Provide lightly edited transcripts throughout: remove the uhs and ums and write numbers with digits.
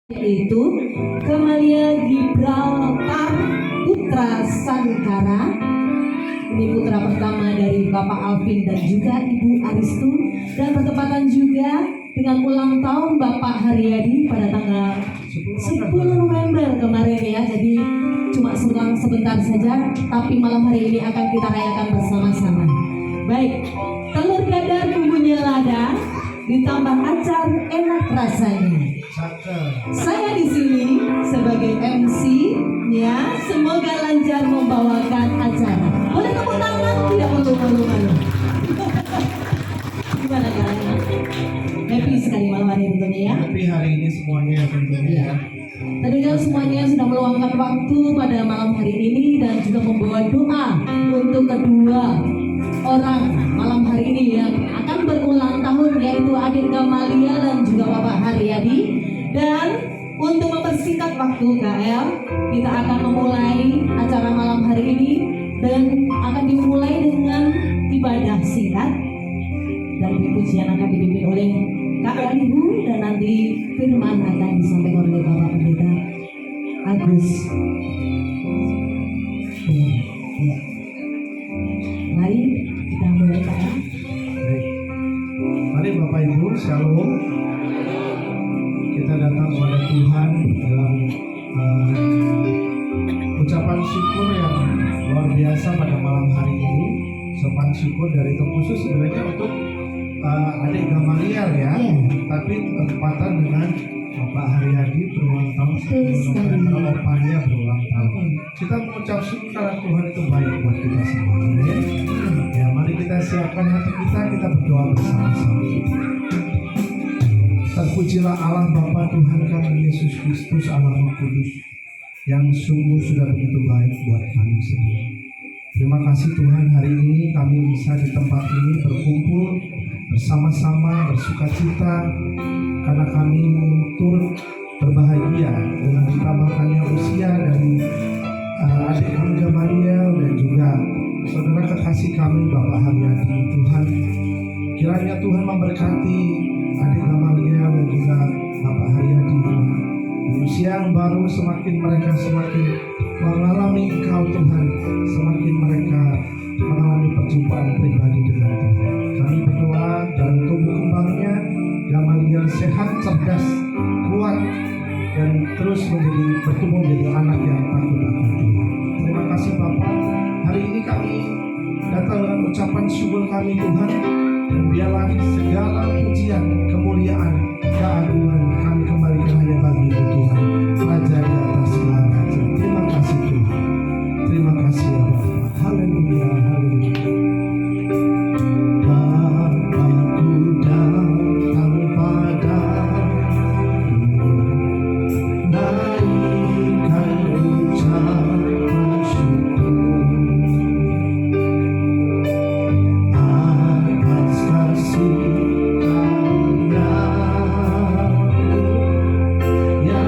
yaitu Kamalia Gibraltar Putra Sankara. Ini putra pertama dari Bapak Alvin dan juga Ibu Aristu, dan bertepatan juga dengan ulang tahun Bapak Haryadi pada tanggal 10 November kemarin ya. Jadi cuma selang sebentar saja, tapi malam hari ini akan kita rayakan bersama-sama. Baik, telur dadar bumbunya lada ditambah acar enak rasanya. Saya di sini sebagai MC ya, semoga lancar membawakan acara. Boleh tepuk tangan, tidak perlu malu-malu. Gimana caranya? Happy sekali malam hari tentunya ya. Happy hari ini semuanya tentunya ya. Tentunya semuanya sudah meluangkan waktu pada malam hari ini dan juga membawa doa untuk kedua orang malam hari ini yang akan berulang tahun, yaitu adik Gamalia dan juga Bapak Haryadi. Dan untuk mempersingkat waktu KL, kita akan memulai acara malam hari ini dan akan dimulai dengan ibadah singkat dan pujian akan dipimpin oleh KL Ibu, dan nanti firman akan disampaikan oleh Bapak Pendeta Agus. Ya. Mari kita mulai KL. Baik. Mari Bapak Ibu, Shalom. Kita datang kepada Tuhan dalam ucapan syukur yang luar biasa pada malam hari ini. Ucapan syukur dari terkhusus sebenarnya untuk adik Gamaliel ya, tapi bertepatan dengan Bapak Haryadi berulang tahun, November opanya berulang tahun. Kita mengucap syukur karena Tuhan itu baik buat kita semua. Amin. Ya, mari kita siapkan hati kita berdoa bersama-sama. Terpujilah Allah Bapa Tuhan kami Yesus Kristus Allah Roh Kudus yang sungguh sudah begitu baik buat kami semua. Terima kasih Tuhan, hari ini kami bisa di tempat ini berkumpul bersama-sama bersukacita karena kami turut berbahagia dengan ditambahkannya usia dari adik kami Gamaliel dan juga saudara kekasih kami Bapak Haryadi. Tuhan, kiranya Tuhan memberkati adik Gamaliel dan juga Bapak Haryadi. Di usia yang baru mereka semakin mengalami Engkau Tuhan, semakin mereka mengalami perjumpaan pribadi dengan Tuhan. Kami berdoa dalam tumbuh kembangnya Gamaliel sehat, cerdas, kuat, dan terus bertumbuh menjadi anak yang takut akan Tuhan. Terima kasih Bapak. Hari ini kami datang dengan ucapan syukur kami Tuhan, dan biarlah segala pujian, kemuliaan, keagungan kami kembalikan hanya bagi-Mu Tuhan, Raja di atas segala raja. Terima kasih Tuhan. Terima kasih ya Bapak. Haleluya, haleluya. Bapakku datang padamu, naikkan ucapan syukur atas kasih karuniamu yang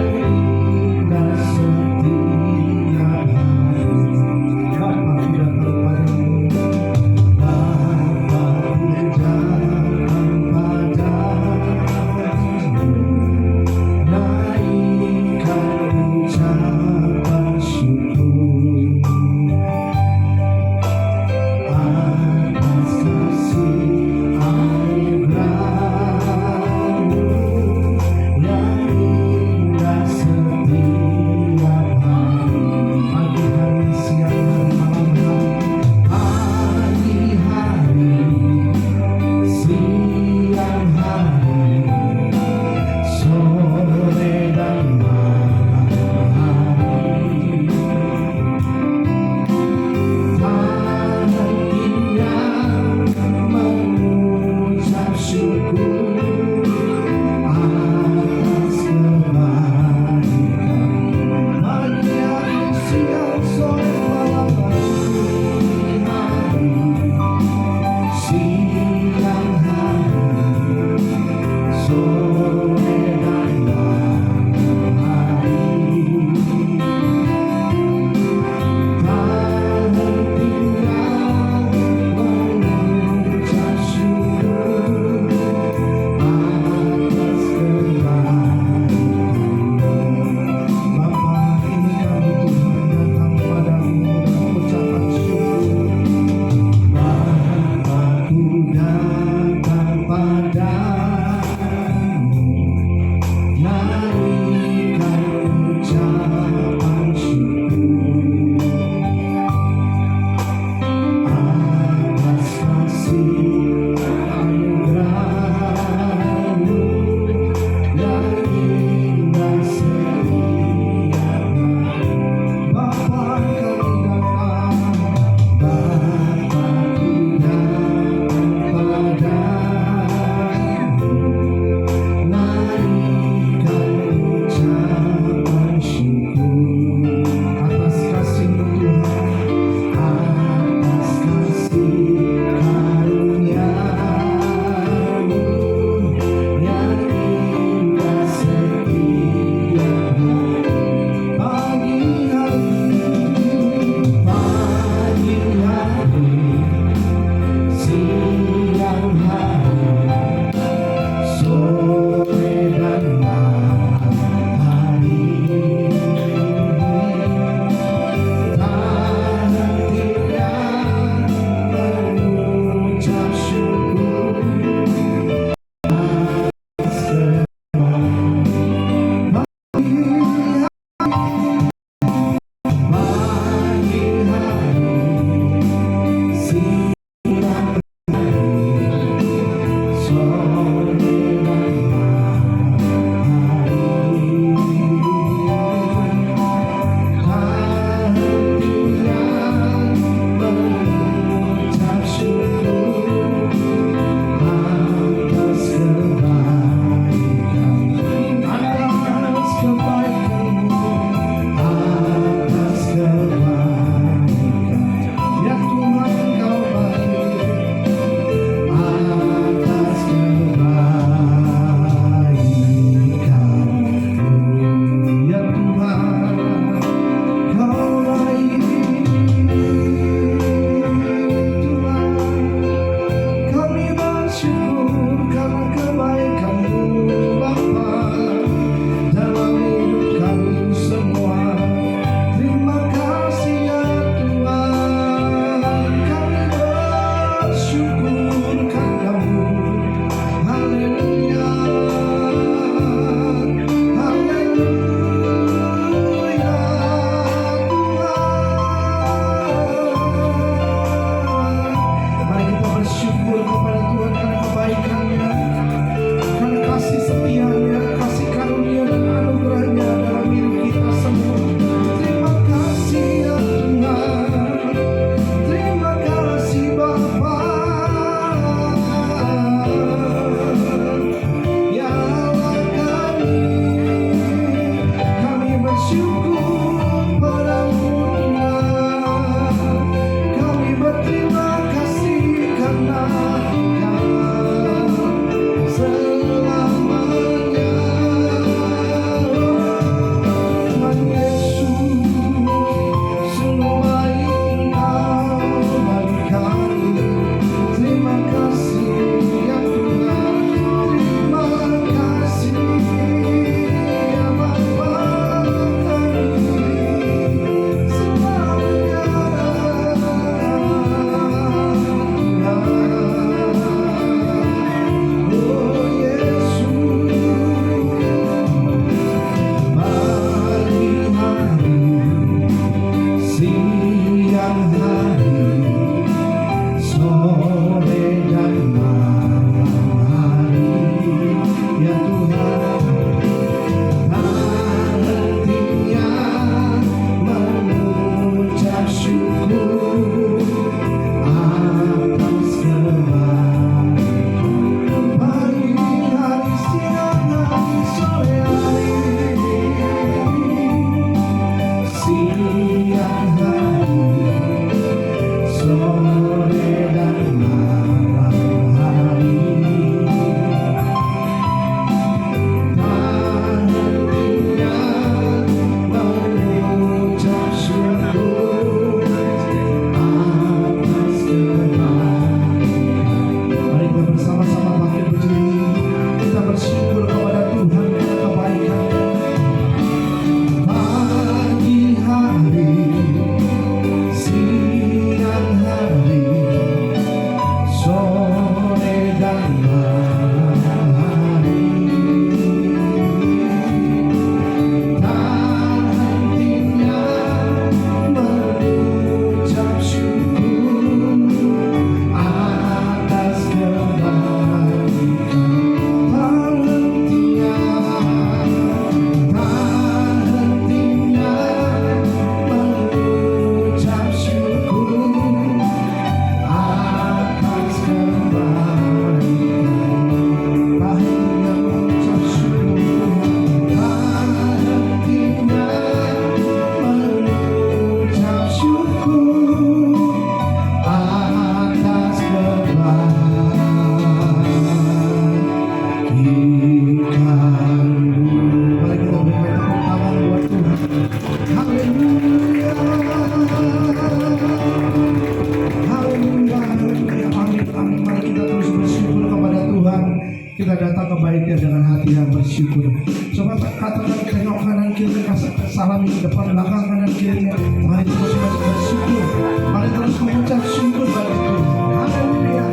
alami depan belakang kanan kirinya. Mari terus bersyukur, mari terus mengucap syukur bagi Tuhan. Haleluya.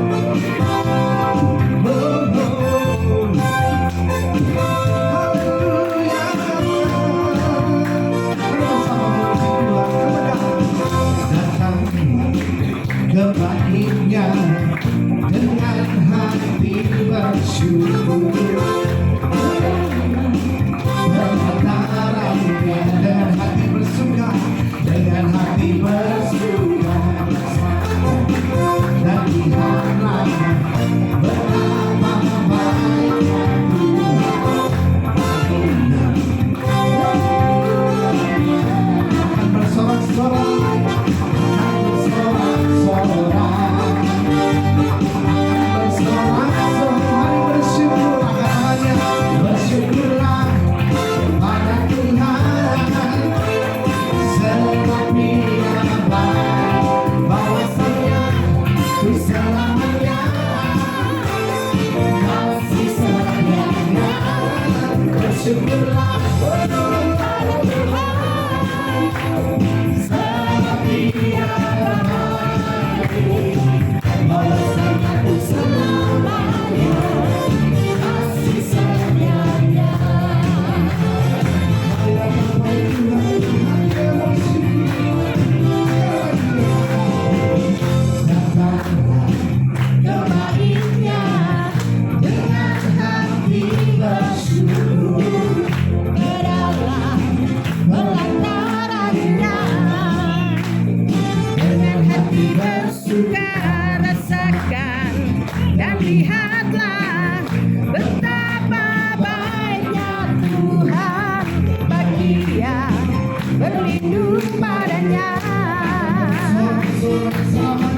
Oh, oh. Haleluya. Mari bersama musik Tuhan kemuliaan. Datang ke baiknya dengan hati bersyukur. Berhadarannya dengan hati bersuka, dengan hati bersuka, dan lihatlah betapa baiknya Tuhan. Akan bersorak-sorak, akan bersorak-sorak, akan bersorak-sorak. Mari bersyukur akannya, bersyukurlah pada Tuhan, sebab Dia baik, bahwasanya Ku selamanya kasih sayangnya. Bersyukurlah pada Tuhan, sebab Dia baik, bahwasanya Ku selamanya kasih sayangnya. Datanglah ke baiknya dengan hati bersyukur, Berdoa pelatarannya dengan hati bersuka, rasakan dan lihatlah betapa baiknya Tuhan bagi Dia berlindung padanya.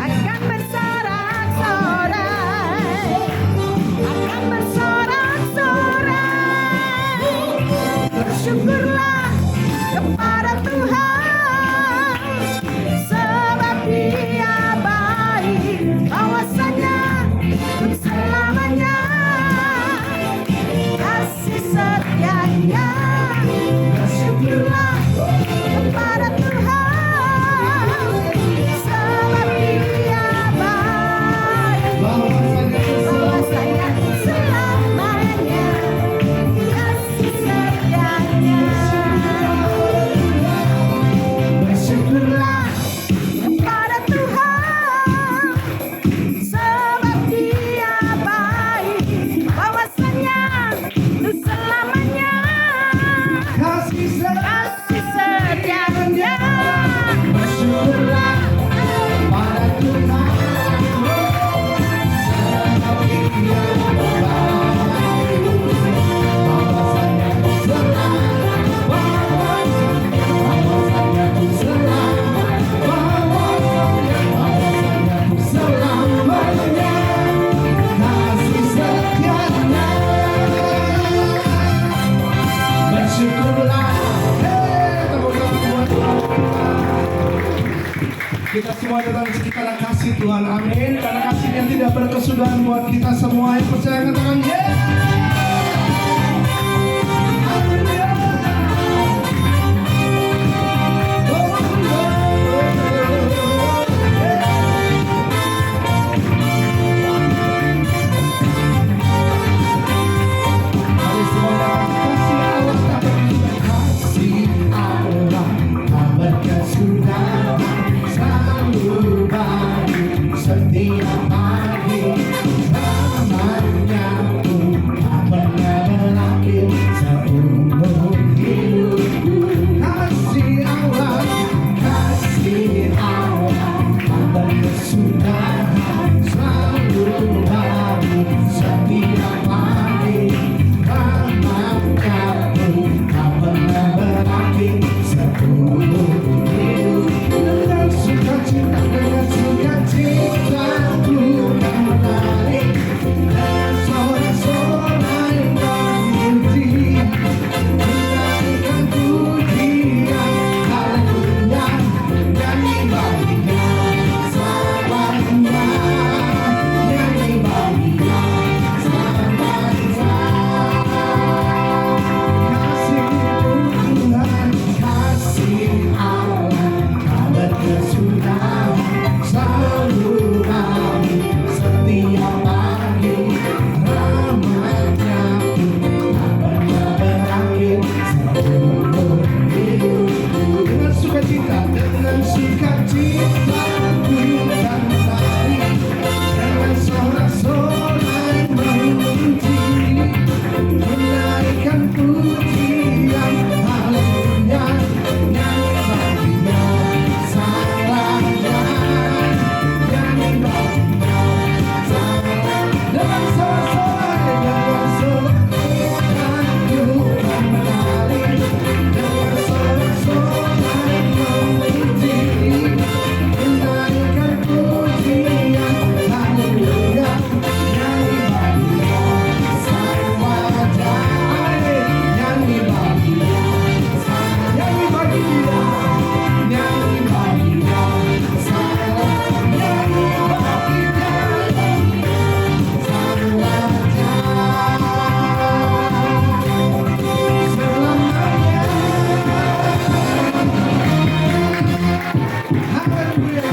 Akan bersorak-sorai, akan bersorak-sorai. Bersyukurlah kepada Tuhan, sebab Dia baik, bahwasanya untuk selamanya kasih setianya. Bersyukurlah kepada Tuhan, sebab Dia baik, bahwasanya untuk selamanya kasih setianya. bersyukurlah Kepada Tuhan, sebab Dia baik, bahwasanya untuk selamanya kasih sayang. kasih setianya. Bersyukurlah pada Tuhan, sebab Dia baik, bahwasanya Ku selamat, bahwasanya Ku selamat, bahwasanya Ku selamanya kasih setianya. Bersyukurlah. Tepuk tangan buat Tuhan. Kita semua datang sekitar kasih Tuhan, amin. Karena kasihnya tidak berkesudahan buat kita semua yang percaya, katakan yeay. Haleluya. Oh, oh, oh, oh. Mari semua datang kasih Allah tak berkesudahan, selalu baik setiap pagi, namanya sukacita, dengan sukacita ku kan lari, dengan sorak-sorai memuji, menaikkan pujian haleluya, nyanyi baginya sang raja, nyanyi baginya sang raja, dengan sorak-sorai, dengan sorak-sorai ku kan lari, dengan sorak-sorai memuji, menaikkan pujian haleluya, nyanyi baginya sang raja, nyanyi baginya sang, nyanyi baginya, nyanyi baginya sang raja, nyanyi baginya sang raja selamanya. Haleluya.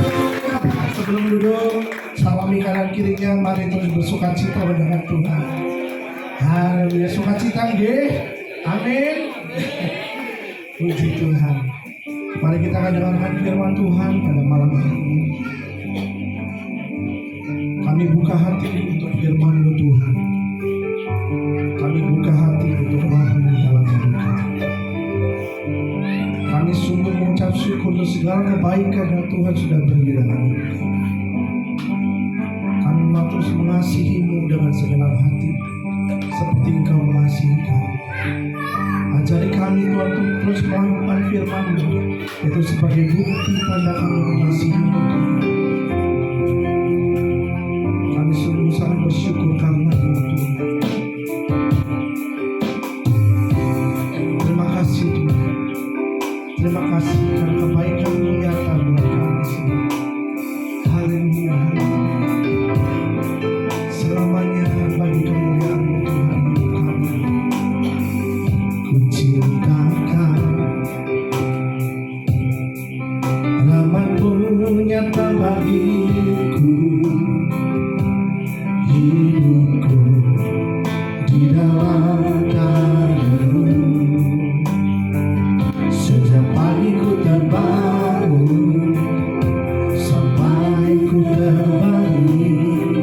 Sebelum duduk, salami kanan kirinya, mari terus bersukacita dengan Tuhan. Haleluya, sukacita nggih. Amin. Puji Tuhan. Mari kita akan dengarkan firman Tuhan pada malam hari ini. Kami buka hati untuk firman-Mu Tuhan. Kami buka hati untuk roh-Mu dalam hidup kami. Kami sungguh mengucap syukur untuk segala kebaikan yang Tuhan sudah beri dalam hidup kami. Kami mau terus mengasihi-Mu dengan segenap hati, seperti Engkau mengasihi kami. Ajari kami Tuhan untuk terus melakukan firman-Mu, itu sebagai bukti tanda kami mengasihi-Mu Tuhan. Kami sungguh sangat bersyukur karena-Mu Tuhan. Terima kasih Tuhan. Terima kasih karena kebaikan-Mu nyata buat kami semua. Haleluya, haleluya. Selamanya bagi kemuliaan-Mu Tuhan hidup kami. Ku cintakan rahmat-Mu nyata bagiku, hidupku di dalam tangan-Mu. Sejak pagi ku terbangun sampai ku terbalik,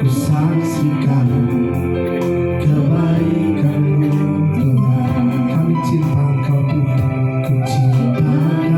ku saksikan kebaikan-Mu Tuhan. Kami cinta Engkau Tuhan, ku cintakan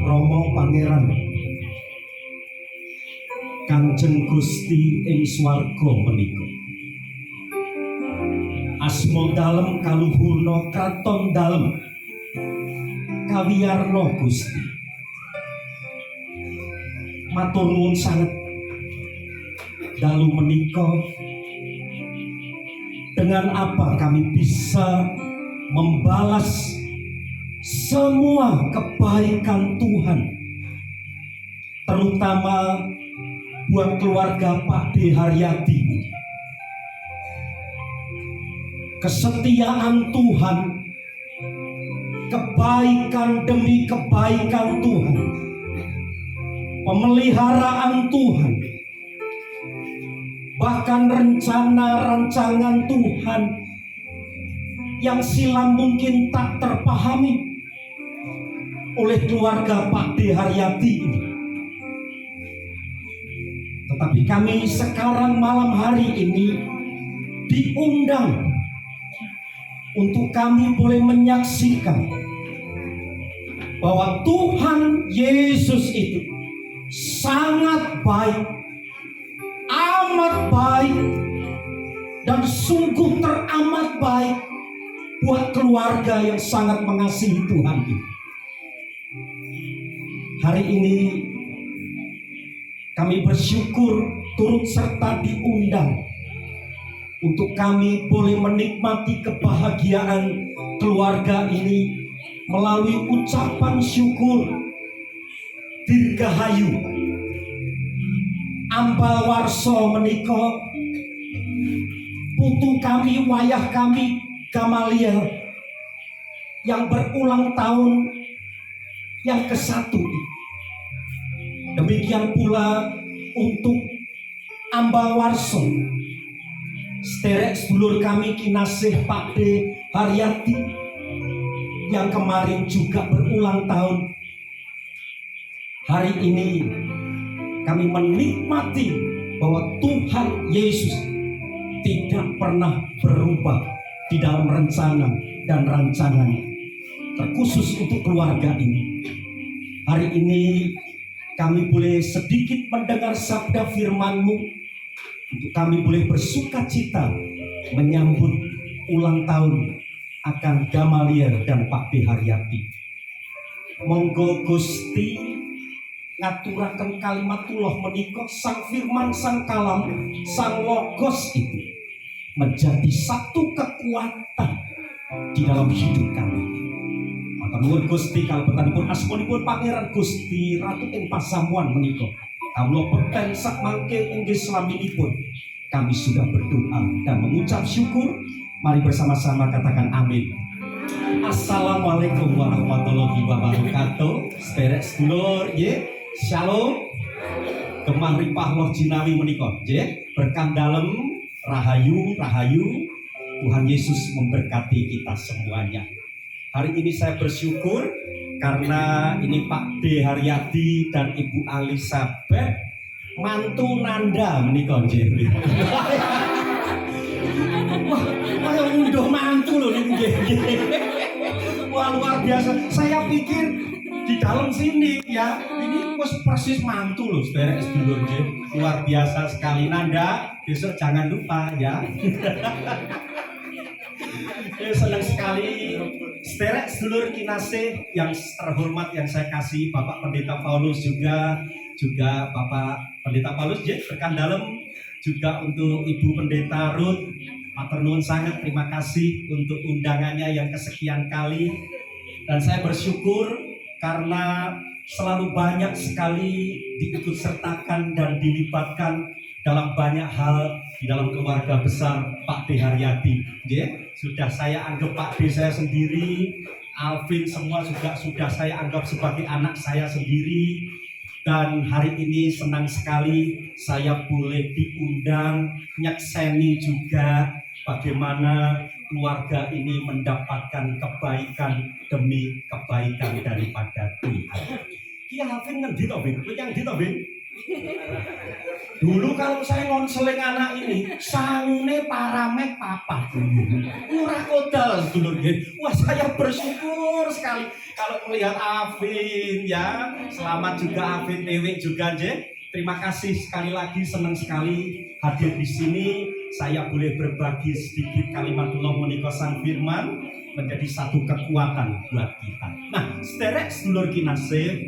Rama Pangeran Kanjeng Gusti ing swarga menika. Asma dalem kaluhurna kraton dalem kawiyarna Gusti. Matur nuwun sanget dalu menika, dengan apa kami bisa membalas semua kebaikan Tuhan, terutama buat keluarga Pak D. Haryati. Kesetiaan Tuhan, kebaikan demi kebaikan Tuhan, pemeliharaan Tuhan, bahkan rencana rancangan Tuhan yang silam mungkin tak terpahami oleh keluarga Pak D. Haryati ini. Tetapi kami sekarang malam hari ini diundang untuk kami boleh menyaksikan bahwa Tuhan Yesus itu sangat baik, amat baik, dan sungguh teramat baik buat keluarga yang sangat mengasihi Tuhan ini. Hari ini kami bersyukur turut serta diundang untuk kami boleh menikmati kebahagiaan keluarga ini melalui ucapan syukur Dirgahayu Ambal Warso menika putu kami, wayah kami Gamaliel yang berulang tahun yang ke-1. Demikian pula untuk Ambal Warso, sederek sedulur kami kinasih Pak D. Haryati yang kemarin juga berulang tahun. Hari ini kami menikmati bahwa Tuhan Yesus tidak pernah berubah di dalam rencana dan rancangan terkhusus untuk keluarga ini. Hari ini kami boleh sedikit mendengar sabda firman-Mu, untuk kami boleh bersuka cita menyambut ulang tahun akan Gamaliel dan Pak D. Haryati. Monggo Gusti ngaturaken kalimatullah menika, sang firman, sang kalam, sang logos itu menjadi satu kekuatan di dalam hidup kami. Matur nuwun Gusti kalbetanipun asmanipun Pangeran Gusti Ratu ing pasamuan menika. Kawula peken sak mangke inggih slaminipun kami sudah berdoa dan mengucap syukur. Mari bersama-sama katakan amin. Assalamualaikum warahmatullahi wabarakatuh. Sederek sedulur nggih, shalom. Gemah ripah loh jinawi menika nggih, berkah dalem rahayu rahayu. Tuhan Yesus memberkati kita semuanya. Hari ini saya bersyukur karena ini Pak D. Haryati dan Ibu Elisabeth mantu Nanda menika nggih. Wah, kaya ngunduh mantu lho nggih. Wah, luar biasa. Saya pikir di dalam sini ya, ini persis mantu loh, sederek sedulur nggih. Luar biasa sekali Nanda. Besok jangan lupa ya. Senang sekali sederek sedulur kinasih yang terhormat yang saya kasih Bapak Pendeta Paulus juga Bapak Pendeta Paulus ya, rekan dalam juga untuk Ibu Pendeta Ruth. Matur nuwun sangat, terima kasih untuk undangannya yang kesekian kali, dan saya bersyukur karena selalu banyak sekali diikut sertakan dan dilibatkan dalam banyak hal di dalam keluarga besar Pak D. Haryati. Sudah saya anggap Pak D saya sendiri, Alvin semua juga sudah saya anggap sebagai anak saya sendiri. Dan hari ini senang sekali saya boleh diundang nyekseni juga bagaimana keluarga ini mendapatkan kebaikan demi kebaikan daripada Tuhan. Ki Alvin ngendi to, Bin? Yang ndi to, Bin? Dulu kalau saya ngonseling anak ini, sangune paramek papat. Ora kodal dulu. Wah, saya bersyukur sekali kalau melihat Afin ya. Selamat juga Afin, Dewi juga, J. Terima kasih sekali lagi, senang sekali hadir di sini. Saya boleh berbagi sedikit kalimatullah menika sang firman menjadi satu kekuatan buat kita. Nah, sederek sedulur kinasih,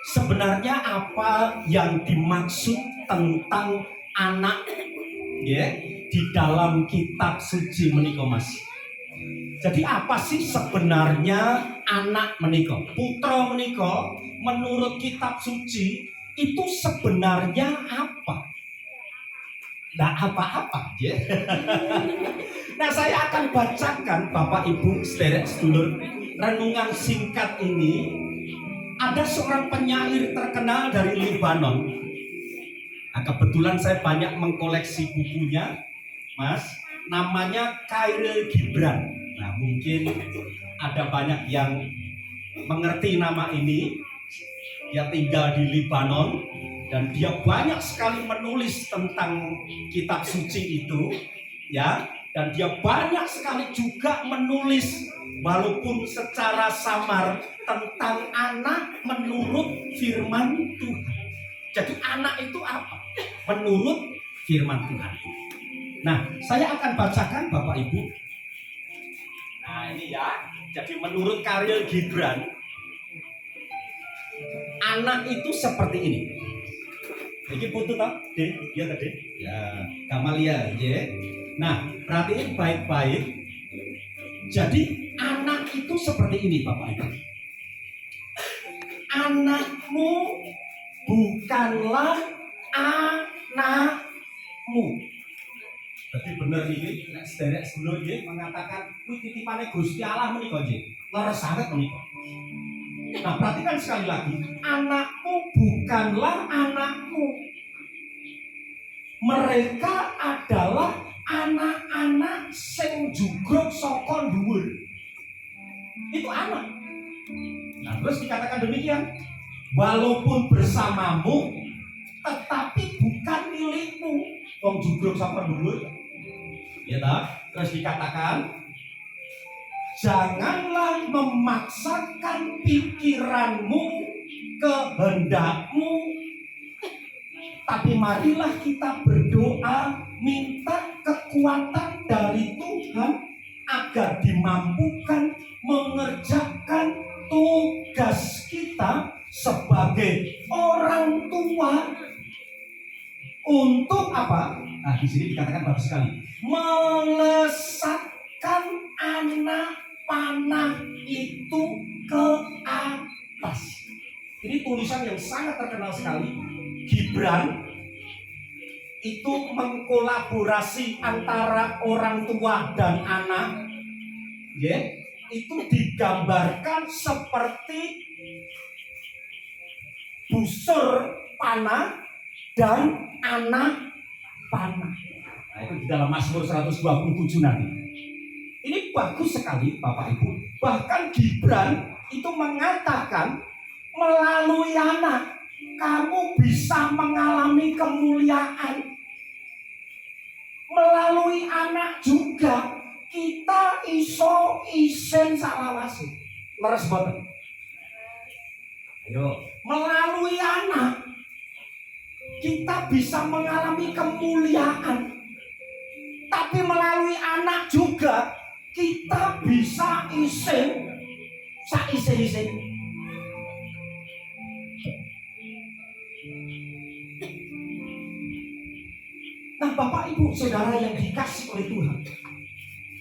sebenarnya apa yang dimaksud tentang anak ya di dalam kitab suci menika Mas? Jadi apa sih sebenarnya anak menika? Putra menika menurut kitab suci itu sebenarnya apa? Nah, apa-apa ya. Nah, saya akan bacakan Bapak Ibu sederek sedulur renungan singkat ini. Ada seorang penyair terkenal dari Lebanon. Nah, kebetulan saya banyak mengkoleksi bukunya, Mas. Namanya Khairil Gibran. Nah, mungkin ada banyak yang mengerti nama ini. Dia tinggal di Lebanon dan dia banyak sekali menulis tentang kitab suci itu, ya. Dan dia banyak sekali juga menulis walaupun secara samar tentang anak menurut firman Tuhan. Jadi anak itu apa? Menurut firman Tuhan. Nah, saya akan bacakan Bapak Ibu. Nah, ini ya. Jadi menurut Khairil Gibran, anak itu seperti ini. Ini foto tak? Dia tadi. Ya, Kamalia, ya. Nah, perhatiin baik-baik. Jadi anak itu seperti ini Bapak Ibu. Anakmu bukanlah anakmu. Jadi bener ini, nek sederek sebelum dia mengatakan, kuwi titipane Gusti Allah menika nggih. Leres sanget menika. Nah, perhatikan sekali lagi, anakmu bukanlah anakmu. Mereka adalah anak-anak sing jugruk saka dhuwur. Itu anak. Nah, terus dikatakan demikian, walaupun bersamamu, tetapi bukan milikmu. Wong jugruk saka dhuwur. Ya tak? Terus dikatakan, janganlah memaksakan pikiranmu, kehendakmu, tapi marilah kita berdoa, minta kekuatan dari Tuhan agar dimampukan mengerjakan tugas kita sebagai orang tua untuk apa? Nah, di sini dikatakan bagus sekali, melesatkan anak panah itu ke atas. Ini tulisan yang sangat terkenal sekali. Gibran itu mengkolaborasi antara orang tua dan anak, ya, itu digambarkan seperti busur panah dan anak panah. Nah, itu di dalam Mazmur 127 nanti. Ini bagus sekali Bapak Ibu. Bahkan Gibran itu mengatakan melalui anak kamu bisa mengalami kemuliaan. Melalui anak juga kita iso isen salawase. Leres boten. Ayo, melalui anak kita bisa mengalami kemuliaan. Tapi melalui anak juga kita bisa isen isen. Nah, Bapak Ibu Saudara yang dikasih oleh Tuhan,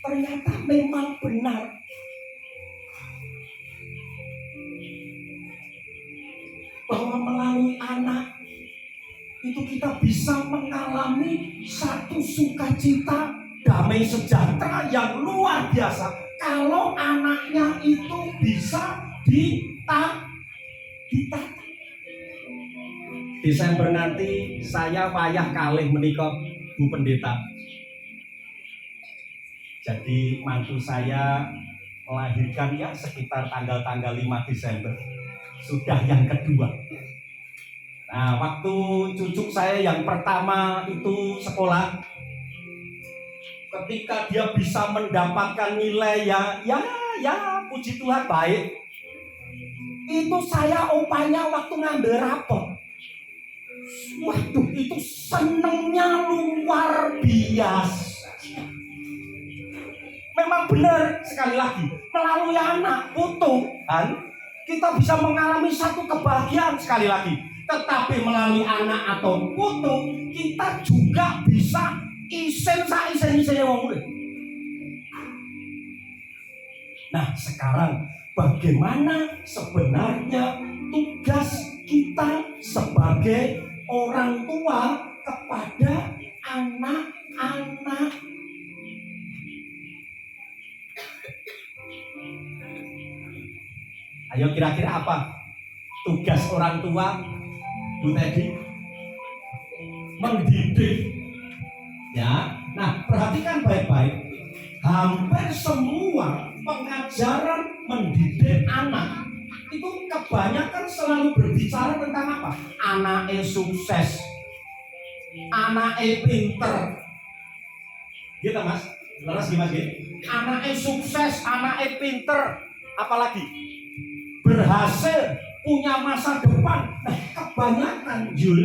ternyata memang benar bahwa melalui anak itu kita bisa mengalami satu sukacita, damai sejahtera yang luar biasa kalau anaknya itu bisa ditata. Desember nanti saya payah kalih menikah Bu Pendeta. Jadi mantu saya melahirkan ya sekitar tanggal 5 Desember. Sudah yang kedua. Nah, waktu cucu saya yang pertama itu sekolah, ketika dia bisa mendapatkan nilai ya puji Tuhan baik, itu saya opanya waktu ngambil rapor. Waduh, itu senengnya luar biasa. Memang benar, sekali lagi, melalui anak putu kan, kita bisa mengalami satu kebahagiaan sekali lagi. Tetapi melalui anak atau putu, kita juga bisa isen wong urip. Nah, sekarang bagaimana sebenarnya tugas kita sebagai orang tua kepada anak-anak? Ayo, kira-kira apa tugas orang tua, Bu Teddy? Mendidik. Ya, nah perhatikan baik-baik. Hampir semua pengajaran mendidik anak itu kebanyakan selalu berbicara tentang apa? Anaknya sukses, anaknya pinter, gitu mas. Leras gimana sih? Anaknya sukses, anaknya pinter, apalagi berhasil, punya masa depan. Nah, kebanyakan Jul,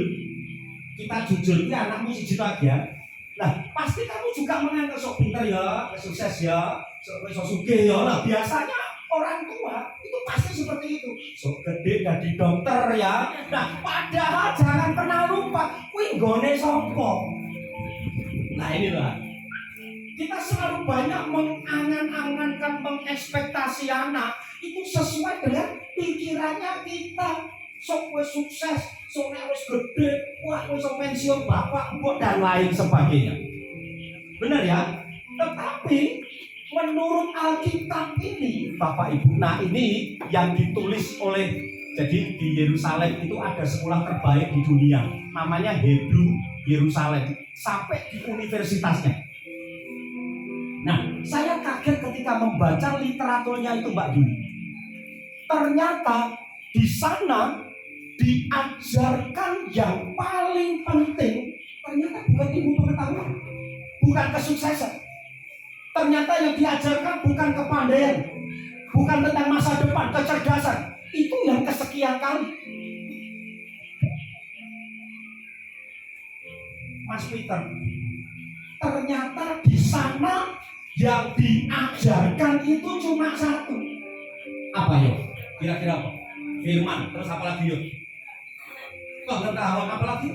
kita jujur ini anakmu siji ya. Nah, pasti kamu juga menganggap sok pinter ya, sukses ya, sok sugih ya. Nah, biasanya orang tua itu pasti seperti itu. Sok gede jadi dokter ya. Nah, padahal jangan pernah lupa, kuwi nggone sapa. Nah, inilah. Kita selalu banyak mengangan-angankan, mengekspektasi anak itu sesuai dengan pikirannya kita. Sok wis sukses, sok nek wis gede, wah wis pensiun bapak, mbok dan lain sebagainya. Benar ya? Tetapi menurut Alkitab ini, Bapak Ibu, nah ini yang ditulis oleh, jadi di Yerusalem itu ada sekolah terbaik di dunia, namanya Hebrew Yerusalem, sampai di universitasnya. Nah, saya kaget ketika membaca literaturnya itu, Mbak Juli. Ternyata di sana diajarkan yang paling penting, ternyata bukan ilmu pengetahuan, bukan kesuksesan. Ternyata yang diajarkan bukan kepandaian, bukan tentang masa depan, kecerdasan. Itu yang kesekian kali. Mas Peter, ternyata di sana yang diajarkan itu cuma satu. Apa ya? Kira-kira apa? Firman, terus apa lagi yuk? Pengetahuan apa lagi?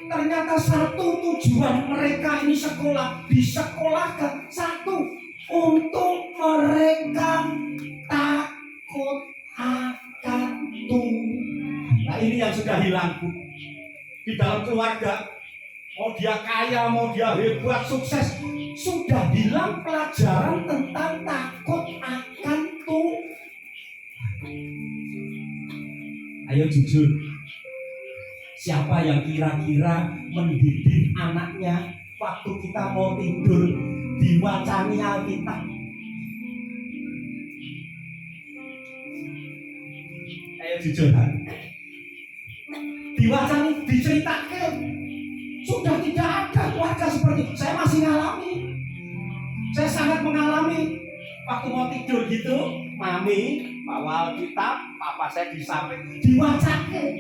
Ternyata satu tujuan mereka ini sekolah, disekolahkan satu, untuk mereka takut akan Tuhan. Nah, ini yang sudah hilang, Bu. Di dalam keluarga, mau dia kaya, mau dia hebat, sukses, sudah hilang pelajaran tentang takut akan Tuhan. Ayo jujur, siapa yang kira-kira mendidik anaknya waktu kita mau tidur diwacani Alkitab? Ayo jujur, diwacani, diceritakan. Sudah tidak ada keluarga seperti itu. Saya masih ngalami. Saya sangat mengalami. Waktu mau tidur gitu, mami bawa Alkitab, papa saya di samping, diwacakan.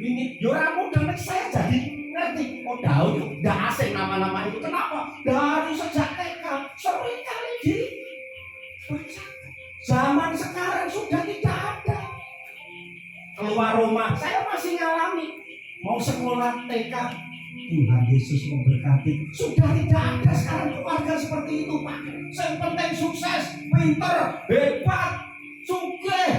Ini yoramu dan saya jadi ngerti. Oh, Daud udah asing nama-nama itu. Kenapa? Dari sejak TK sering kali dibacakan. Zaman sekarang sudah tidak ada. Keluar rumah, saya masih ngalami. Mau sekolah TK, Tuhan Yesus memberkati. Sudah tidak ada sekarang keluarga seperti itu, Pak. Yang penting sukses, pinter, hebat, sugih.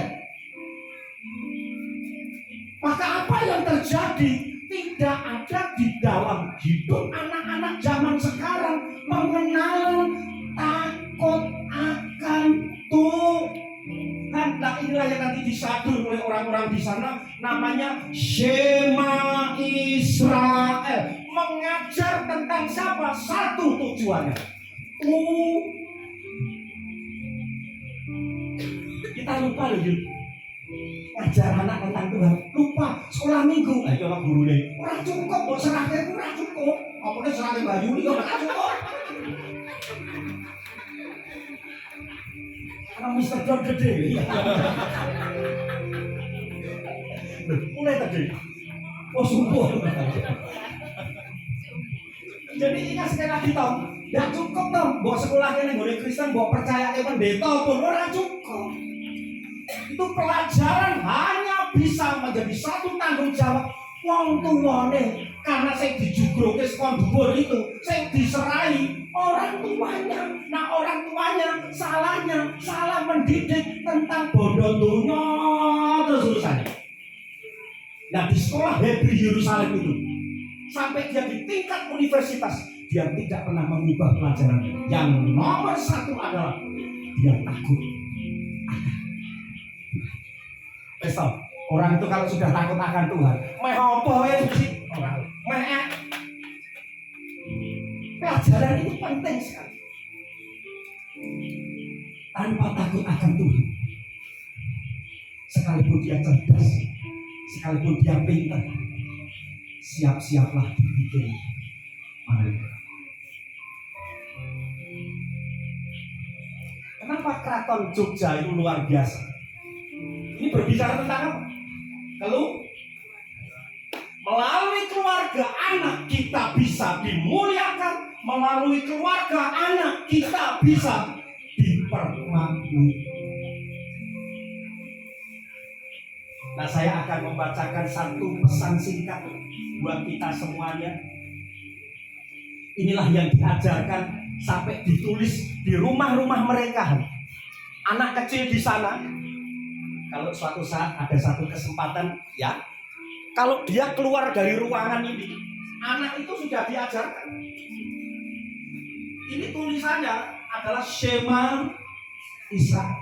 Maka apa yang terjadi? Tidak ada di dalam hidup anak-anak zaman sekarang mengenal takut akan Tuhan. Nah, inilah yang nanti disadur oleh orang-orang di sana, namanya Shema Israel. Mengajar tentang siapa? Satu tujuannya. Kita lupa loh, ngajar anak tentang Tuhan. Lupa Pak, sekolah minggu. Ayo ana gurune. Ora cukup kok serahke ora cukup. Apane serahke Bayu iki ora cukup. Karena Mister John gede. Mulai tadi. Oh sumpah. Jadi ingat sekali lagi Tom, gak cukup Tom, bawa sekolahnya nih Kristen, bawa percaya ke pendeta pun ora cukup. Itu pelajaran hanya bisa menjadi satu tanggung jawab wong tuwane, karena saya dijugroke sekon dhuwur itu, saya diserai orang tuanya. Nah orang tuanya salahnya salah mendidik tentang bodoh dunia terus urusannya. Nah di sekolah Hebrew Yerusalem itu sampai dia di tingkat universitas dia tidak pernah mengubah pelajaran. Yang nomor satu adalah dia takut. Besok orang itu kalau sudah takut akan Tuhan, meh apa sih orang, meh. Pelajaran itu penting sekali. Tanpa takut akan Tuhan, sekalipun dia cerdas, sekalipun dia pintar, siap-siaplah dibikin malaikat. Kenapa keraton Jogja itu luar biasa? Ini berbicara tentang apa? Kalau melalui keluarga anak kita bisa dimuliakan, melalui keluarga anak kita bisa dipermaknui. Nah, saya akan membacakan satu pesan singkat buat kita semuanya. Inilah yang diajarkan sampai ditulis di rumah-rumah mereka. Anak kecil di sana, kalau suatu saat ada satu kesempatan, ya, kalau dia keluar dari ruangan ini, anak itu sudah diajarkan. Ini tulisannya adalah Shema Israel.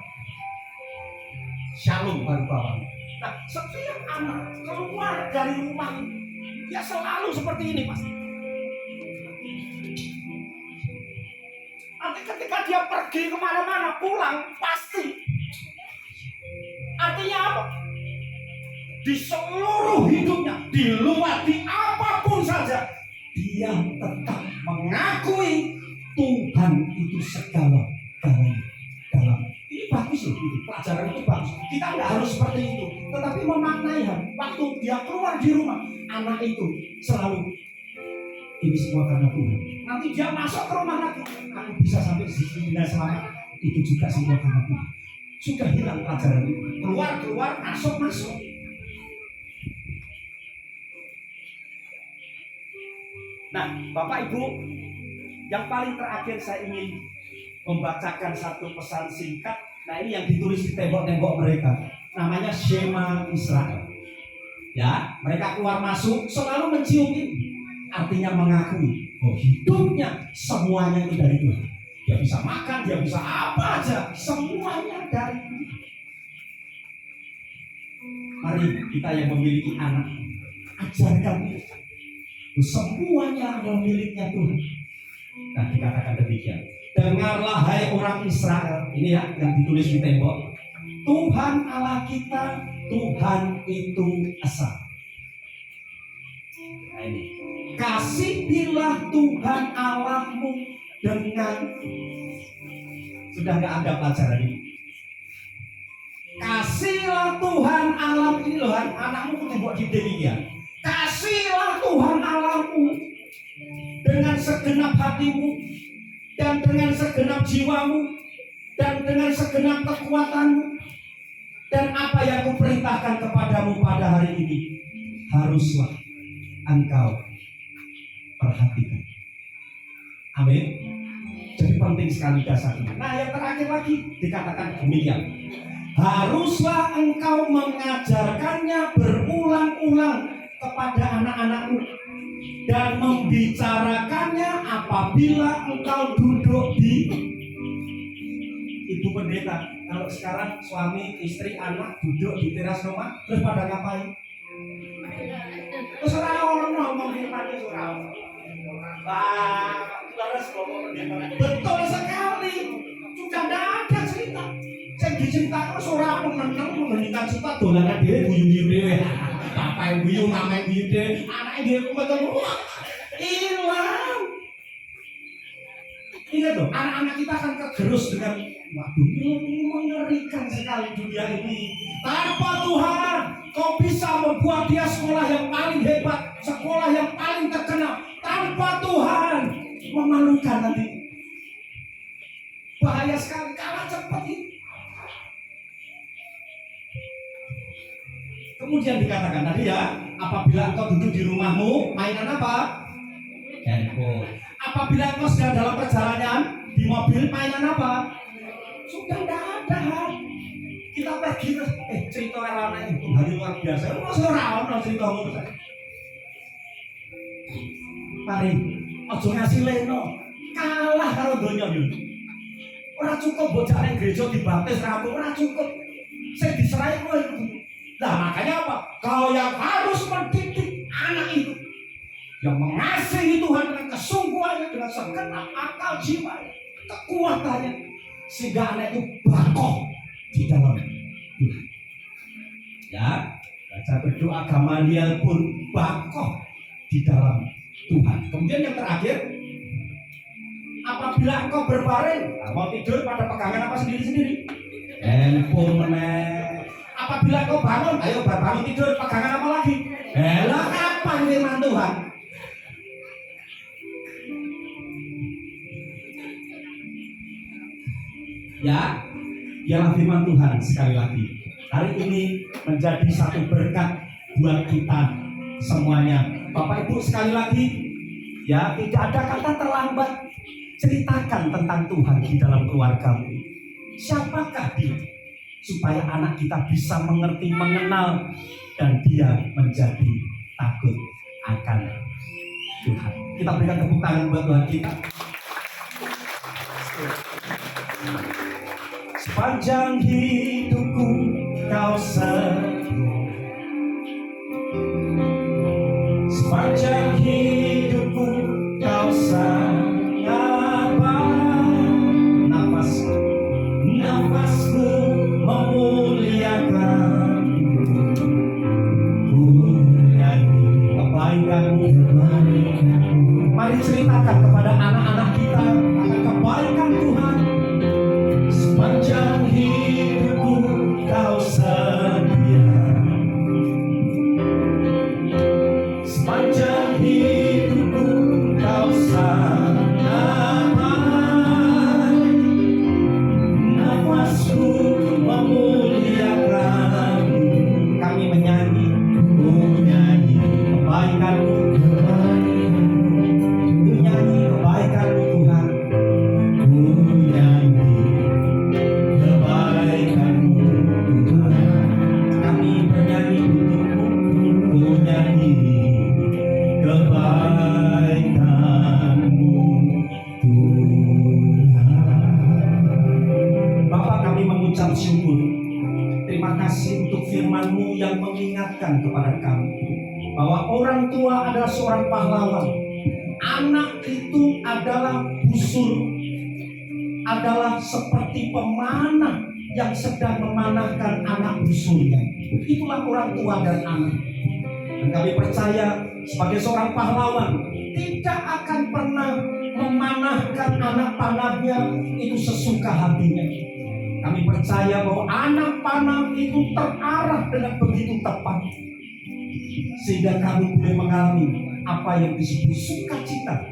Shalom baru bawah. Nah, setiap anak keluar dari rumah dia selalu seperti ini pasti. Nanti ketika dia pergi kemana-mana pulang pasti. Artinya apa? Di seluruh hidupnya, di luar, di apapun saja, dia tetap mengakui Tuhan itu segala-galanya. Ini bagus loh, ini pelajaran itu bagus. Kita nggak harus seperti itu, tetapi memaknai waktu dia keluar di rumah, anak itu selalu ini semua karena Tuhan. Nanti dia masuk ke rumah lagi, aku bisa sampai di sini dan selamat, itu juga semua karena Tuhan. Sudah hilang pelajaran itu. Keluar, masuk. Nah, Bapak Ibu, yang paling terakhir saya ingin membacakan satu pesan singkat. Nah, ini yang ditulis di tembok-tembok mereka. Namanya Shema Israel. Ya, mereka keluar masuk selalu mencium ini. Artinya mengakui bahwa hidupnya semuanya itu dari Tuhan. Dia bisa makan, dia bisa apa aja, semuanya dari Tuhan. Mari kita yang memiliki anak, ajarkan itu. Semuanya adalah miliknya Tuhan. Nah, dikatakan demikian. Dengarlah hai orang Israel. Ini ya yang ditulis di tembok. Tuhan Allah kita, Tuhan itu esa. Nah ini. Kasihilah Tuhan Allahmu dengan. Sudah nggak ada pelajaran ini. Kasihlah Tuhan Allah ini loh, anakmu kudu buat demikian. Kasihlah Tuhan Allahmu dengan segenap hatimu dan dengan segenap jiwamu dan dengan segenap kekuatanmu. Dan apa yang kuperintahkan kepadamu pada hari ini haruslah engkau perhatikan. Amin. Jadi penting sekali dasar ini. Nah, yang terakhir lagi dikatakan demikian. Haruslah engkau mengajarkannya berulang-ulang kepada anak-anakmu dan membicarakannya apabila engkau duduk di. Ibu pendeta, kalau sekarang suami, istri, anak duduk di teras rumah, terus pada ngapain? Terus orang ngomong firman itu orang. Betul sekali. Sudah tidak ada cerita. Saya diceritakan seorang menenang mengeningkan cerita dolanan dia guyu-guyu dia. Bapak guyu mama guyu deh, anak dia betul hilang. Ingat loh, anak-anak kita akan kegerus dengan waduh ini mengerikan sekali dunia ini. Tanpa Tuhan, kau bisa membuat dia sekolah yang paling hebat, sekolah yang paling terkenal. Tanpa Tuhan, memalukan nanti. Bahaya sekali, kalah cepat ini. Kemudian dikatakan tadi ya, apabila engkau duduk di rumahmu, mainan apa? Handphone. Apabila engkau sedang dalam perjalanan di mobil, mainan apa? Sudah tidak ada. Kita pergi terus, cerita anak itu hari luar biasa. Masa orang cerita ngono saja. Mari, ojo ngasih leno, kalah karo donya yo. Ora cukup bocah nang gereja dibaptis rampung, ora cukup. Sing diserahi kowe itu. Nah makanya apa? Kau yang harus mendidik anak itu, yang mengasihi Tuhan dengan kesungguhannya, dengan segenap akal jiwanya, kekuatannya, sehingga anak itu bakoh di dalam Tuhan. Ya, baca berdoa Gamaliel pun bakoh di dalam Tuhan. Kemudian yang terakhir, apabila engkau berbaring, mau tidur pada pegangan apa sendiri-sendiri? Handphone meneh. Apabila engkau bangun, ayo bangun tidur pegangan apa lagi? Lah kapan firman Tuhan? Ya, ialah firman Tuhan sekali lagi. Hari ini menjadi satu berkat buat kita semuanya. Bapak Ibu sekali lagi, ya tidak ada kata terlambat. Ceritakan tentang Tuhan di dalam keluargamu. Siapakah dia? Supaya anak kita bisa mengerti, mengenal, dan dia menjadi takut akan Tuhan. Kita berikan tepuk tangan buat Tuhan kita. Sepanjang hidupku kau setia, sepanjang hidupku kau sangat baik. Nafasku memuliakan, ku nyanyi kebaikan-Mu. Mari ceritakan kepada anak-anak kita akan kebaikan Tuhan. Sepanjang hidupku kau setia, sepanjang hidupku kau sangat baik. Nafasku memuliakan, kami menyanyi, ku nyanyi kebaikan-Mu, ku nyanyi kebaikan-Mu Tuhan, ku nyanyi kebaikan-Mu Tuhan. Kami bernyanyi untukmu, ku nyanyi kebaikan-Mu Tuhan. Bapa, kami mengucap syukur. Terima kasih untuk firman-Mu yang mengingatkan kepada kami bahwa orang tua adalah seorang pahlawan. Anak itu adalah busur, adalah seperti pemanah yang sedang memanahkan anak busurnya. Itulah orang tua dan anak. Dan kami percaya sebagai seorang pahlawan tidak akan pernah memanahkan anak panahnya itu sesuka hatinya. Kami percaya bahwa anak panah itu terarah dengan begitu tepat, sehingga kami boleh mengalami apa yang disebut sukacita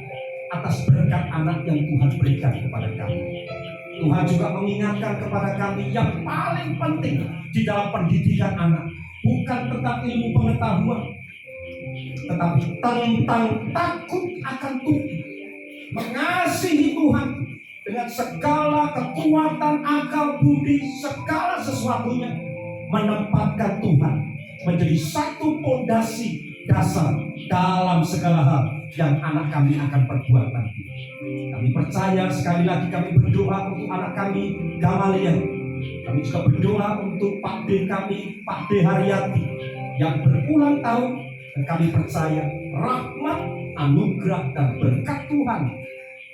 atas berkat anak yang Tuhan berikan kepada kami. Tuhan juga mengingatkan kepada kami yang paling penting di dalam pendidikan anak bukan tentang ilmu pengetahuan, tetapi tentang takut akan Tuhan, mengasihi Tuhan dengan segala kekuatan akal budi, segala sesuatunya, menempatkan Tuhan menjadi satu fondasi dasar dalam segala hal yang anak kami akan perbuat nanti. Kami percaya, sekali lagi kami berdoa untuk anak kami Gamaliel. Kami juga berdoa untuk Pak D kami, Pak D Haryati yang berulang tahun, dan kami percaya rahmat, anugerah, dan berkat Tuhan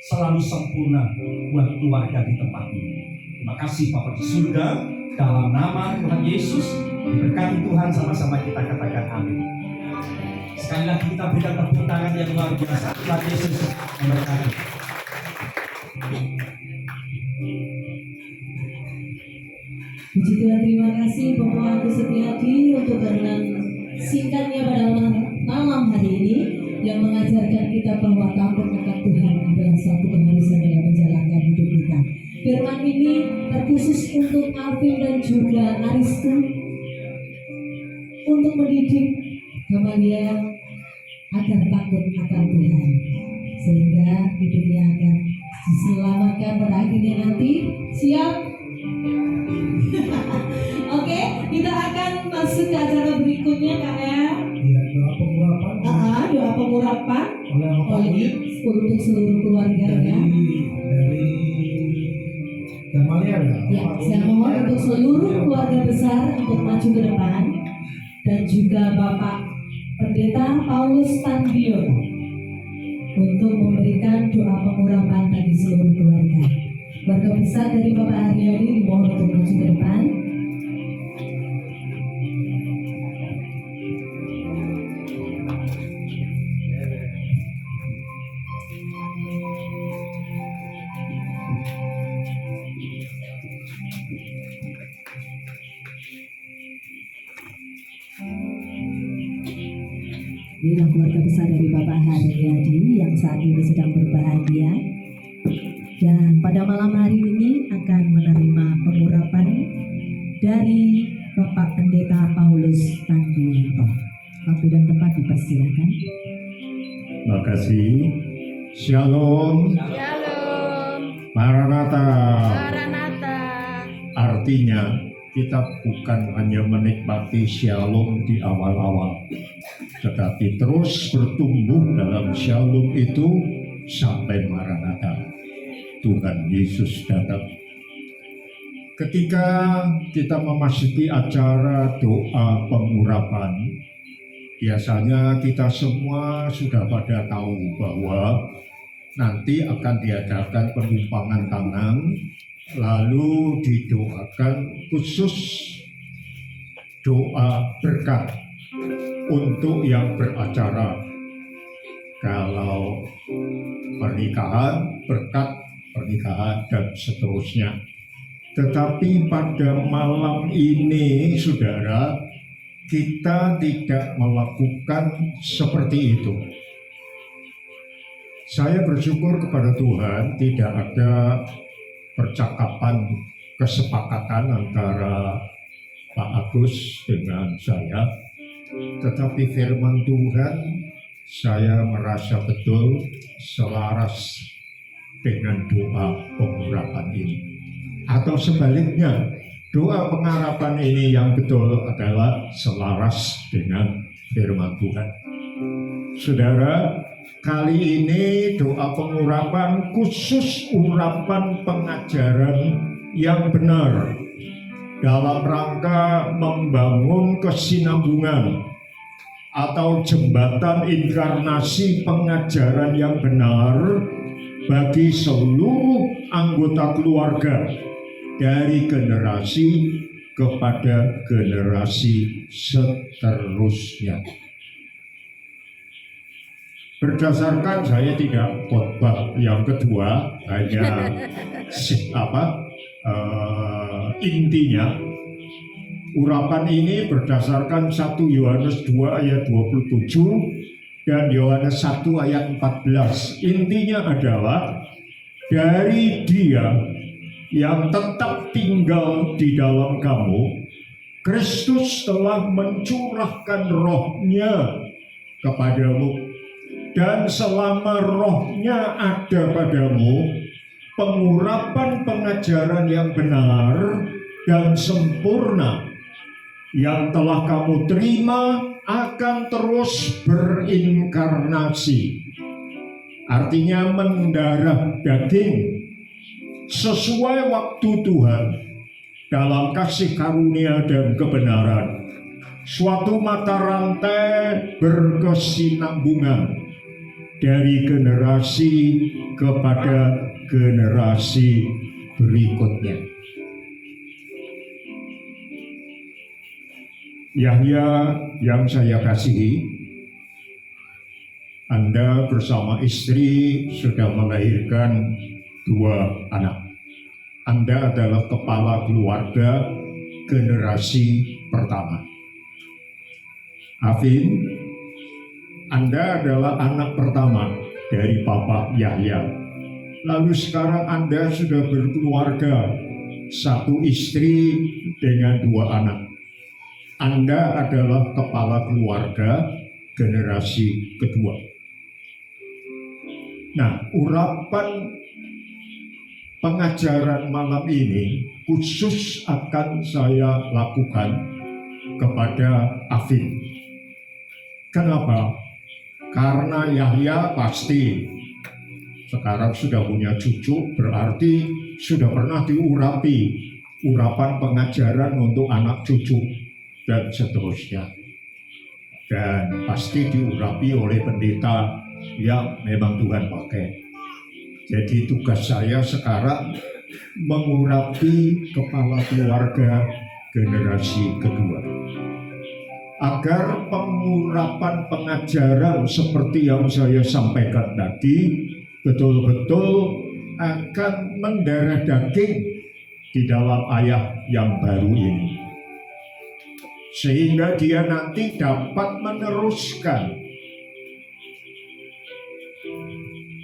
selalu sempurna buat keluarga di tempat ini. Terima kasih Bapa di surga, dalam nama Tuhan Yesus, diberkati Tuhan, sama-sama kita katakan amin. Sekali lagi kita berikan tepuk tangan yang luar biasa. Tuhan Yesus memberkati. Puji Tuhan, terima kasih Bapak Agus Setiadi untuk renungan singkatnya pada malam hari ini yang mengajarkan kita bahwa takut akan Tuhan adalah suatu keharusan dalam menjalankan hidup kita. Firman ini terkhusus untuk Alvin dan juga Aristu untuk mendidik Gamalia agar takut akan Tuhan sehingga hidupnya akan diselamatkan pada akhirnya nanti. Siap? Oke, kita akan masuk ke acara berikutnya KL. Ya, doa pengurapan Doa pengurapan oleh Bapak Wid untuk seluruh keluarga ya. dari Gamalia ya. Ya, saya mohon untuk seluruh keluarga besar untuk maju ke depan dan juga Bapak Pendeta Paulus Tandio untuk memberikan doa pengurapan bagi seluruh keluarga. Keluarga besar dari Bapak Haryadi dimohon untuk maju ke depan. Inilah keluarga besar dari Bapak Haryadi yang saat ini sedang berbahagia dan pada malam hari ini akan menerima pengurapan dari Bapak Pendeta Paulus Tandio. Waktu dan tempat dipersilakan. Makasih. Shalom. Shalom. Maranatha. Maranatha. Artinya kita bukan hanya menikmati shalom di awal-awal, tetapi terus bertumbuh dalam shalom itu sampai Maranatha. Tuhan Yesus datang. Ketika kita memasuki acara doa pengurapan, biasanya kita semua sudah pada tahu bahwa nanti akan diadakan penumpangan tangan, lalu didoakan khusus doa berkat untuk yang beracara. Kalau pernikahan, berkat pernikahan dan seterusnya. Tetapi pada malam ini, saudara, kita tidak melakukan seperti itu. Saya bersyukur kepada Tuhan tidak ada percakapan kesepakatan antara Pak Agus dengan saya, tetapi firman Tuhan saya merasa betul selaras dengan doa pengurapan ini. Atau sebaliknya, doa pengharapan ini yang betul adalah selaras dengan firman Tuhan. Saudara, kali ini doa pengurapan khusus urapan pengajaran yang benar dalam rangka membangun kesinambungan atau jembatan inkarnasi pengajaran yang benar bagi seluruh anggota keluarga dari generasi kepada generasi seterusnya. Berdasarkan saya tidak khotbah yang kedua, hanya intinya urapan ini berdasarkan 1 Yohanes 2 ayat 27 dan Yohanes 1 ayat 14. Intinya adalah dari Dia yang tetap tinggal di dalam kamu, Kristus telah mencurahkan roh-Nya kepadamu, dan selama roh-Nya ada padamu, pengurapan pengajaran yang benar dan sempurna yang telah kamu terima akan terus berinkarnasi, artinya mendarah daging sesuai waktu Tuhan dalam kasih karunia dan kebenaran. Suatu mata rantai berkesinambungan dari generasi kepada generasi berikutnya. Yahya yang saya kasihi, Anda bersama istri sudah melahirkan 2 anak. Anda adalah kepala keluarga generasi pertama. Afin, Anda adalah anak pertama dari Papa Yahya. Lalu sekarang Anda sudah berkeluarga, 1 istri dengan 2 anak. Anda adalah kepala keluarga generasi kedua. Nah, urapan pengajaran malam ini khusus akan saya lakukan kepada Afin. Kenapa? Karena Yahya pasti sekarang sudah punya cucu, berarti sudah pernah diurapi urapan pengajaran untuk anak cucu dan seterusnya. Dan pasti diurapi oleh pendeta yang memang Tuhan pakai. Jadi tugas saya sekarang mengurapi kepala keluarga generasi kedua. Agar pengurapan pengajaran seperti yang saya sampaikan tadi betul-betul akan mendarah daging di dalam ayah yang baru ini. Sehingga dia nanti dapat meneruskan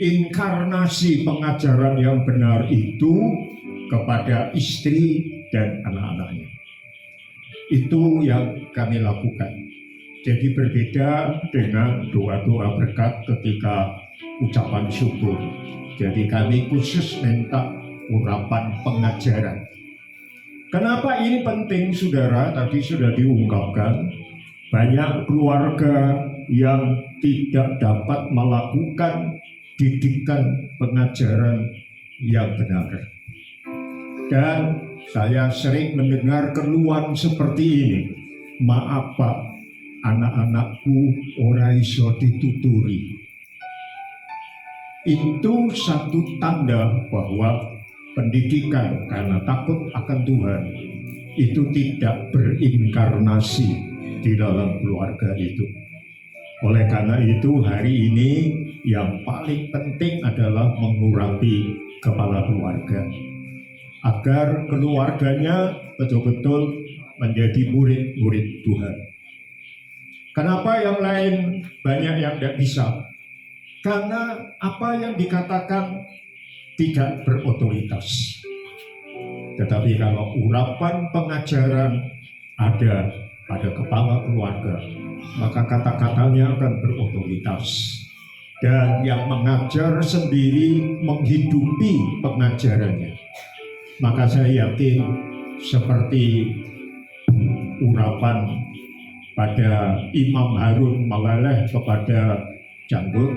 inkarnasi pengajaran yang benar itu kepada istri dan anak-anaknya. Itu yang kami lakukan. Jadi berbeda dengan doa-doa berkat ketika ucapan syukur. Jadi kami khusus minta urapan pengajaran. Kenapa ini penting, saudara? Tadi sudah diungkapkan, banyak keluarga yang tidak dapat melakukan didikan pengajaran yang benar. Dan saya sering mendengar keluhan seperti ini. Maaf Pak, anak-anakku ora iso dituturi. Itu satu tanda bahwa pendidikan karena takut akan Tuhan itu tidak berinkarnasi di dalam keluarga itu. Oleh karena itu hari ini yang paling penting adalah mengurapi kepala keluarga agar keluarganya betul-betul menjadi murid-murid Tuhan. Kenapa yang lain banyak yang tidak bisa? Karena apa yang dikatakan tidak berotoritas. Tetapi kalau urapan pengajaran ada pada kepala keluarga, maka kata-katanya akan berotoritas. Dan yang mengajar sendiri menghidupi pengajarannya. Maka saya yakin seperti urapan pada Imam Harun Malaleh kepada Janggut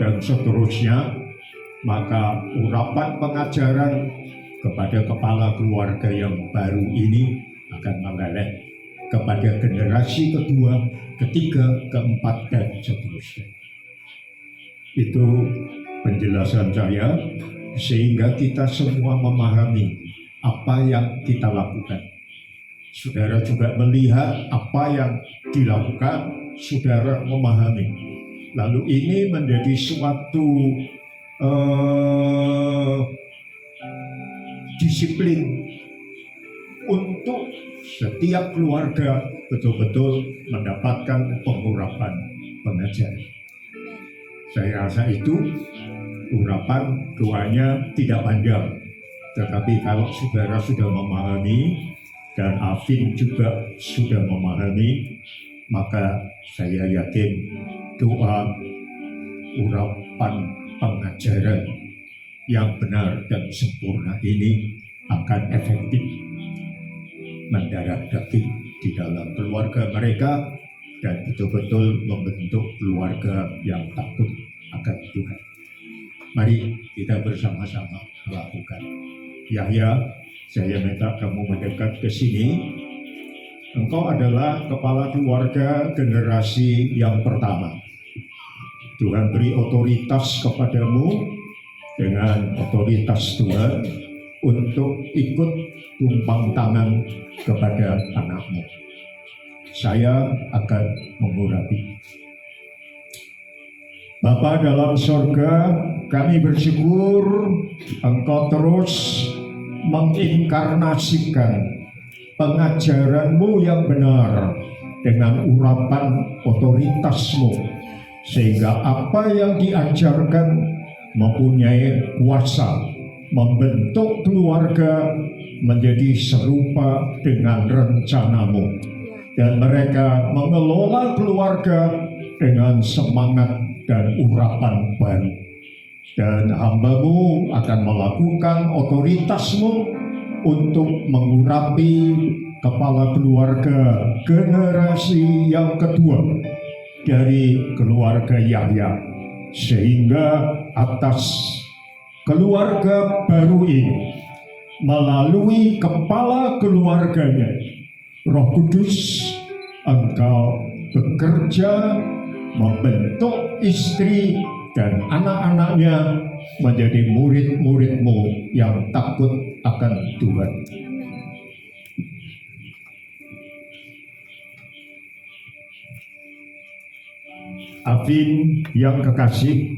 dan seterusnya, maka urapan pengajaran kepada kepala keluarga yang baru ini akan mengalir kepada generasi kedua, ketiga, keempat, dan seterusnya. Itu penjelasan saya, sehingga kita semua memahami apa yang kita lakukan. Saudara juga melihat apa yang dilakukan, saudara memahami. Lalu ini menjadi suatu disiplin untuk setiap keluarga betul-betul mendapatkan pengurapan pengajaran. Saya rasa itu urapan doanya tidak panjang, tetapi kalau saudara sudah memahami dan Afin juga sudah memahami, maka saya yakin doa urapan pengajaran yang benar dan sempurna ini akan efektif mendarah daging di dalam keluarga mereka dan betul-betul membentuk keluarga yang takut akan Tuhan. Mari kita bersama-sama melakukan. Yahya, saya minta kamu mendekat ke sini. Engkau adalah kepala keluarga generasi yang pertama. Tuhan beri otoritas kepadamu dengan otoritas Tuhan untuk ikut tumpang tangan kepada anakmu. Saya akan mengurapi. Bapa dalam sorga, kami bersyukur Engkau terus menginkarnasikan pengajaran-Mu yang benar dengan urapan otoritas-Mu, sehingga apa yang diajarkan mempunyai kuasa membentuk keluarga menjadi serupa dengan rencana-Mu, dan mereka mengelola keluarga dengan semangat dan urapan baru. Dan hamba-Mu akan melakukan otoritas-Mu untuk mengurapi kepala keluarga generasi yang kedua dari keluarga Yahya, sehingga atas keluarga baru ini melalui kepala keluarganya Roh Kudus, Engkau bekerja membentuk istri dan anak-anaknya menjadi murid-murid-Mu yang takut akan Tuhan. Afin yang kekasih,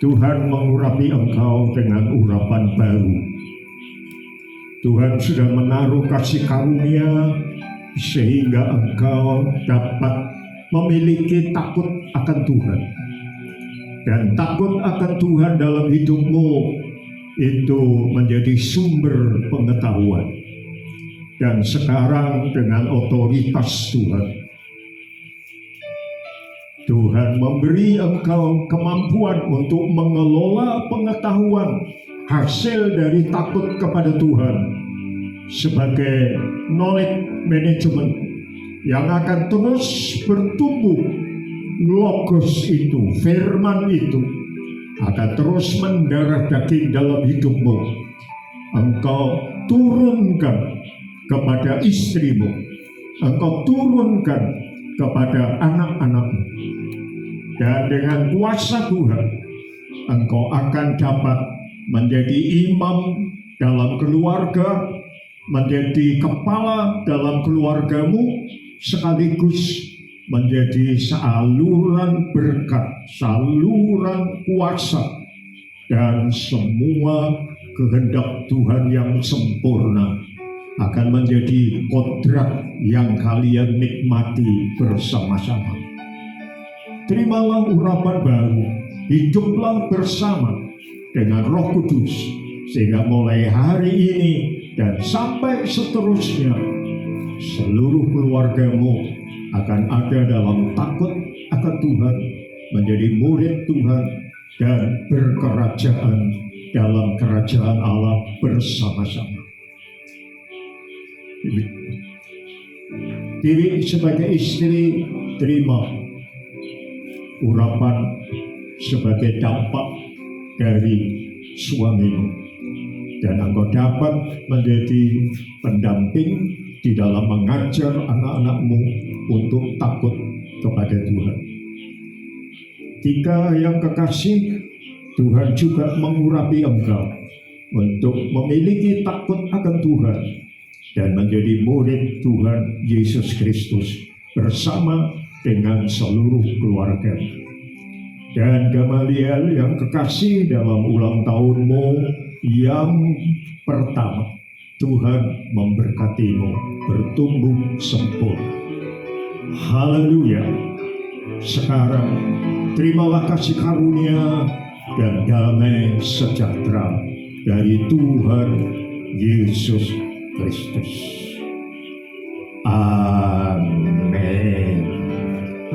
Tuhan mengurapi engkau dengan urapan baru. Tuhan sudah menaruh kasih karunia sehingga engkau dapat memiliki takut akan Tuhan. Dan takut akan Tuhan dalam hidupmu itu menjadi sumber pengetahuan. Dan sekarang dengan otoritas Tuhan memberi engkau kemampuan untuk mengelola pengetahuan hasil dari takut kepada Tuhan sebagai knowledge management yang akan terus bertumbuh. Logos itu, firman itu akan terus mendarah daging dalam hidupmu. Engkau turunkan kepada istrimu, engkau turunkan kepada anak-anakmu, dan dengan kuasa Tuhan engkau akan dapat menjadi imam dalam keluarga, menjadi kepala dalam keluargamu, sekaligus menjadi saluran berkat, saluran kuasa, dan semua kehendak Tuhan yang sempurna akan menjadi kodrat yang kalian nikmati bersama-sama. Terimalah urapan baru, hiduplah bersama dengan Roh Kudus, sehingga mulai hari ini dan sampai seterusnya seluruh keluargamu akan ada dalam takut akan Tuhan, menjadi murid Tuhan, dan berkerajaan dalam kerajaan Allah bersama-sama. Diri sebagai istri, terima urapan sebagai dampak dari suamimu, dan engkau dapat menjadi pendamping di dalam mengajar anak-anakmu untuk takut kepada Tuhan. Tiga yang kekasih, Tuhan juga mengurapi engkau untuk memiliki takut akan Tuhan dan menjadi murid Tuhan Yesus Kristus bersama dengan seluruh keluarga. Dan Gamaliel yang kekasih, dalam ulang tahunmu yang pertama, Tuhan memberkatimu bertumbuh sempurna. Haleluya. Sekarang terimalah kasih karunia dan damai sejahtera dari Tuhan Yesus Kristus. Amin.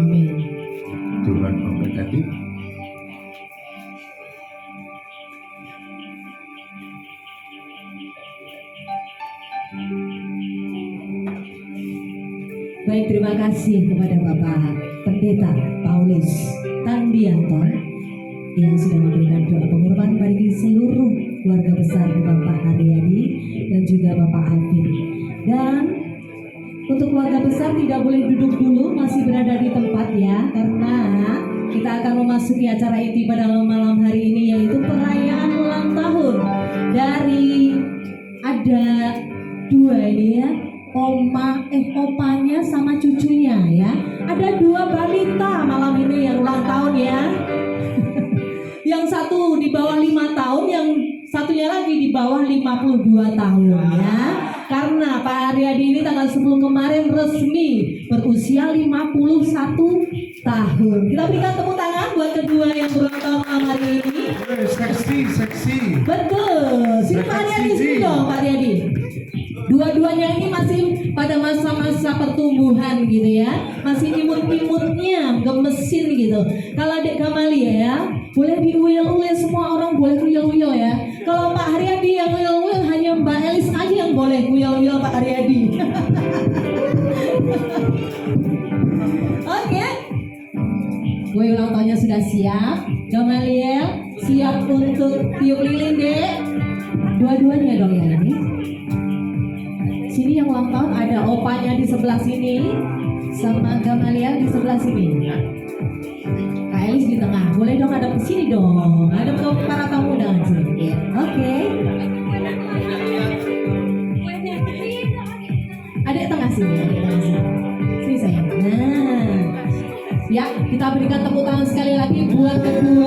Amin. Tuhan memberkati. Baik, terima kasih kepada Bapak Pendeta Paulus Tanbianto yang sudah memberikan doa penghormatan bagi seluruh keluarga besar Bapak Haryadi dan juga Bapak Alvin. Dan untuk keluarga besar tidak boleh duduk dulu, masih berada di tempat ya, karena kita akan memasuki acara inti pada malam hari ini, yaitu perayaan ulang tahun dari ada dua ini ya, opanya sama cucunya ya. Ada dua balita malam ini yang ulang tahun ya. satu di bawah 5 tahun, yang satunya lagi di bawah 52 tahun ya. Karena Pak Aryadi ini tanggal 10 kemarin resmi berusia 51 tahun. Kita berikan tepuk tangan buat kedua yang berulang tahun malam hari ini. Seksi. Betul. Sini Pak Aryadi, sini dong Pak Aryadi. Dua-duanya ini masih pada masa-masa pertumbuhan gitu ya, masih imut-imutnya, gemesin gitu. Kalau Adik Kamalia ya, boleh diuyel-uyel, semua orang boleh uyel-uyel ya. Kalau Pak Haryadi yang uyel-uyel hanya Mbak Elis aja yang boleh uyel-uyel Pak Haryadi. Oke. Kue ulang tahunnya sudah siap. Gamaliel siap untuk tiup lilin, Dek. Dua-duanya dong ya ini. Sini yang ulang tahun ada opanya di sebelah sini sama Gamaliel di sebelah sini. Kak Elis di tengah. Boleh dong ada ke sini dong. Ada ke para tamu undangan sini. Oke. Ada tengah sini, ada tengah sini. Sini sayang. Nah. Ya, kita berikan tepuk tangan sekali lagi buat kedua